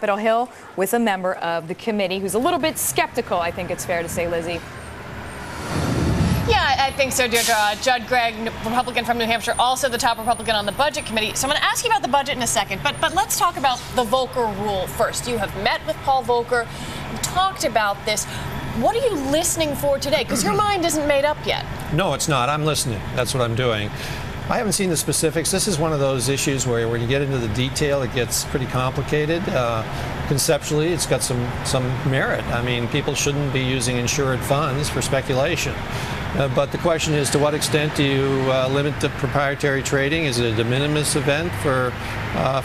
Capitol Hill with a member of the committee who's a little bit skeptical, I think it's fair to say, Lizzie. Yeah, I think so, Deirdre. Judd Gregg, Republican from New Hampshire, also the top Republican on the Budget Committee. So I'm going to ask you about the budget in a second, but let's talk about the Volcker rule first. You have met with Paul Volcker, talked about this. What are you listening for today? Because your mind isn't made up yet. No, it's not. I'm listening. That's what I'm doing. I haven't seen the specifics. This is one of those issues where when you get into the detail, it gets pretty complicated. Conceptually, it's got some merit. I mean, people shouldn't be using insured funds for speculation. But the question is, to what extent do you limit the proprietary trading? Is it a de minimis event for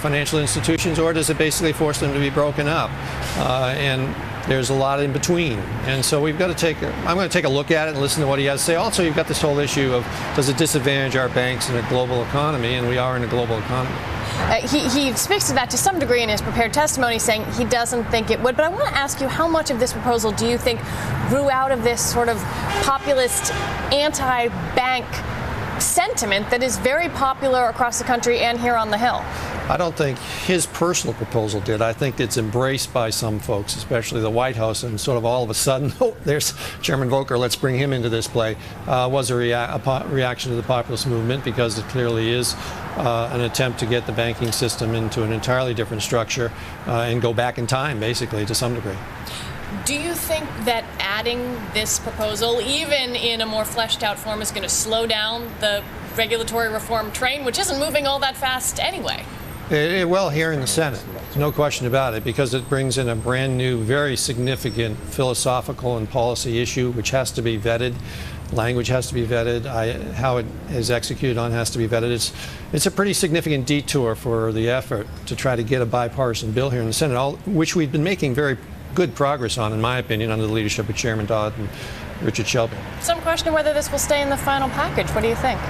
financial institutions, or does it basically force them to be broken up? And there's a lot in between. And so we've got to I'm going to take a look at it and listen to what he has to say. Also, you've got this whole issue of, does it disadvantage our banks in a global economy? And we are in a global economy. He speaks to that to some degree in his prepared testimony, saying he doesn't think it would. But I want to ask you, how much of this proposal do you think grew out of this sort of populist anti-bank sentiment that is very popular across the country and here on the Hill? I don't think his personal proposal did. I think it's embraced by some folks, especially the White House, and sort of all of a sudden, oh, there's Chairman Volcker, let's bring him into this play, was a reaction to the populist movement, because it clearly is an attempt to get the banking system into an entirely different structure and go back in time, basically, to some degree. Do you think that adding this proposal, even in a more fleshed out form, is going to slow down the regulatory reform train, which isn't moving all that fast anyway? Well, here in the Senate, no question about it, because it brings in a brand new, very significant philosophical and policy issue, which has to be vetted. Language has to be vetted. How it is executed on has to be vetted. It's a pretty significant detour for the effort to try to get a bipartisan bill here in the Senate, which we've been making very good progress on, in my opinion, under the leadership of Chairman Dodd and Richard Shelby. Some question whether this will stay in the final package. What do you think?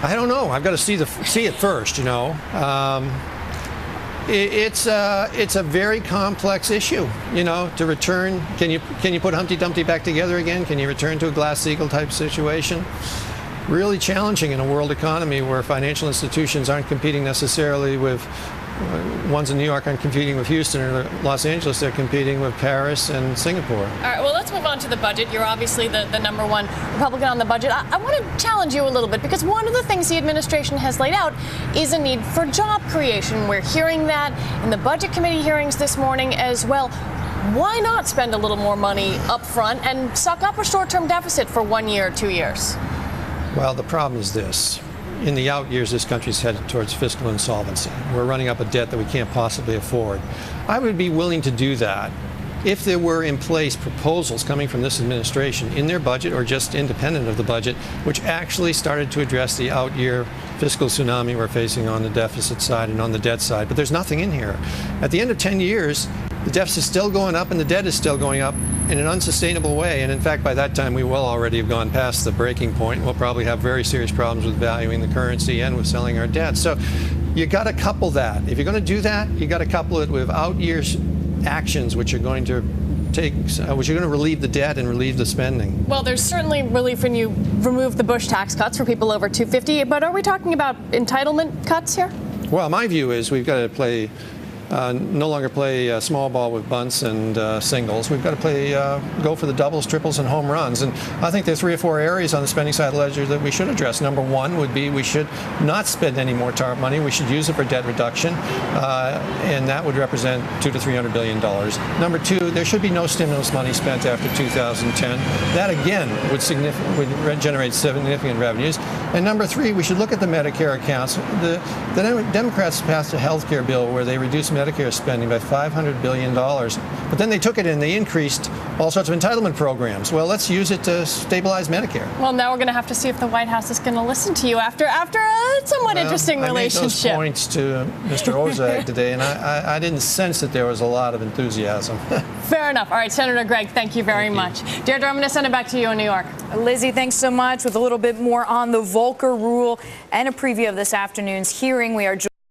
I don't know. I've got to see it first, you know. It's a very complex issue, you know, to return. Can you put Humpty Dumpty back together again? Can you return to a Glass-Steagall type situation? Really challenging in a world economy where financial institutions aren't competing necessarily with ones in New York aren't competing with Houston or Los Angeles. They're competing with Paris and Singapore. All right, well, let's move on to the budget. You're obviously the number one Republican on the budget. I want to challenge you a little bit, because one of the things the administration has laid out is a need for job creation. We're hearing that in the Budget Committee hearings this morning as well. Why not spend a little more money up front and suck up a short-term deficit for 1 year, 2 years? Well, the problem is this. In the out years, this country's headed towards fiscal insolvency. We're running up a debt that we can't possibly afford. I would be willing to do that if there were in place proposals coming from this administration in their budget or just independent of the budget, which actually started to address the out year fiscal tsunami we're facing on the deficit side and on the debt side. But there's nothing in here. At the end of 10 years, the deficit's still going up and the debt is still going up in an unsustainable way. And in fact, by that time, we will already have gone past the breaking point. We'll probably have very serious problems with valuing the currency and with selling our debt. So you got to couple that. If you're going to do that, you got to couple it with out years actions which are going to relieve the debt and relieve the spending. Well, there's certainly relief when you remove the Bush tax cuts for people over 250. But are we talking about entitlement cuts here? Well, my view is we've got to no longer play small ball with bunts and singles. We've got to go for the doubles, triples, and home runs. And I think there are 3 or 4 areas on the spending side of the ledger that we should address. Number one would be we should not spend any more TARP money. We should use it for debt reduction, and that would represent $200 to $300 billion. Number two, there should be no stimulus money spent after 2010. That again would generate significant revenues. And number three, we should look at the Medicare accounts. The Democrats passed a health care bill where they reduced Medicare spending by $500 billion. But then they took it and they increased all sorts of entitlement programs. Well, let's use it to stabilize Medicare. Well, now we're going to have to see if the White House is going to listen to you after a somewhat interesting relationship. I made those points to Mr. Ozag today, and I didn't sense that there was a lot of enthusiasm. Fair enough. All right, Senator Gregg, thank you very much. Deirdre, I'm going to send it back to you in New York. Lizzie, thanks so much. With a little bit more on the Volcker rule and a preview of this afternoon's hearing, we are joined